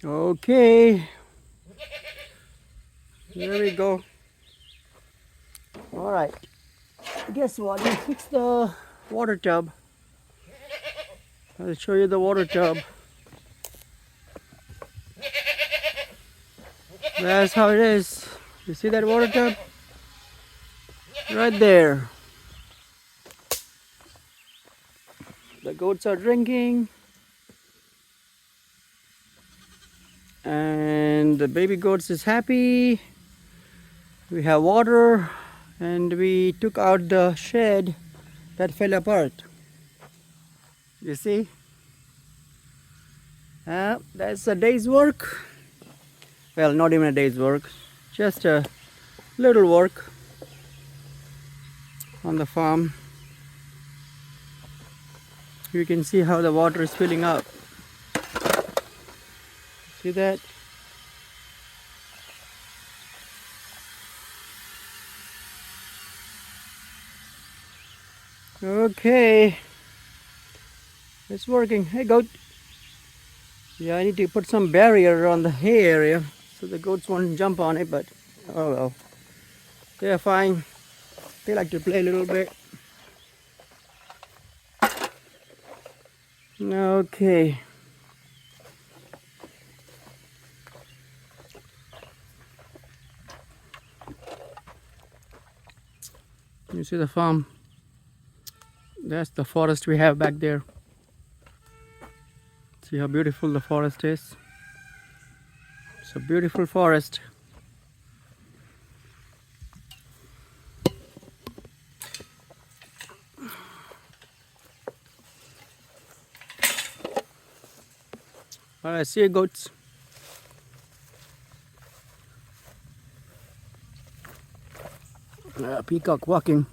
Okay, there we go. All right, guess what? We fixed the water tub. I'll show you the water tub. That's how it is. You see that water tub? Right there. The goats are drinking. And the baby goats is happy. We have water. And we took out the shed that fell apart. You see? That's a day's work. Well, not even a day's work. Just a little work on the farm. You can see how the water is filling up. See that? Okay. It's working. Hey goat. Yeah, I need to put some barrier around the hay area so the goats won't jump on it, but oh well. They're fine. They like to play a little bit. Okay. You see the farm? That's the forest we have back there. See how beautiful the forest is? It's a beautiful forest. Alright, see you goats. Peacock walking.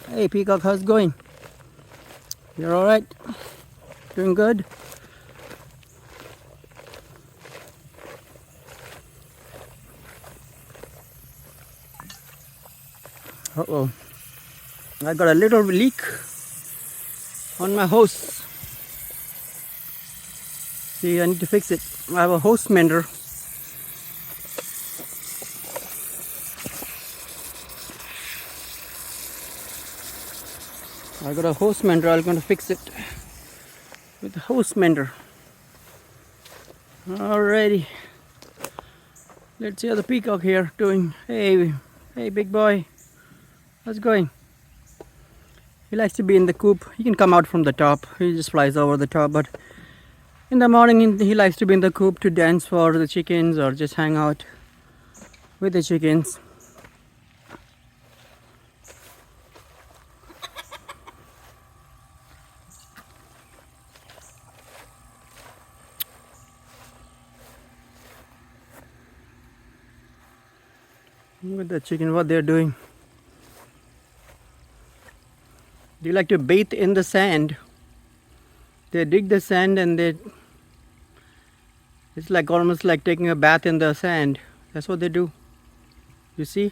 Hey Peacock, how's it going? You're alright? Doing good? Uh-oh. I got a little leak on my hose. See, I need to fix it. I have a hose mender. I got a hose mender. I'm going to fix it with the hose mender. Alrighty. Let's see how the peacock here doing. Hey, big boy. How's it going? He likes to be in the coop. He can come out from the top. He just flies over the top. But in the morning, he likes to be in the coop to dance for the chickens or just hang out with the chickens. Look at the chicken, what they're doing. They like to bathe in the sand. They dig the sand and it's like almost like taking a bath in the sand. That's what they do. You see?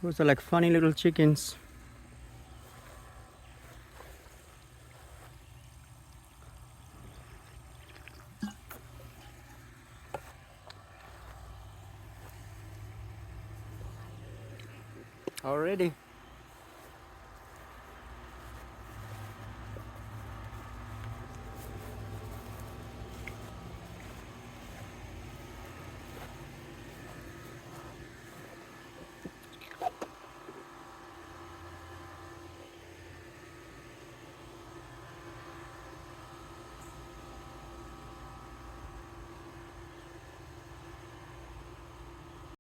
Those are like funny little chickens. Already.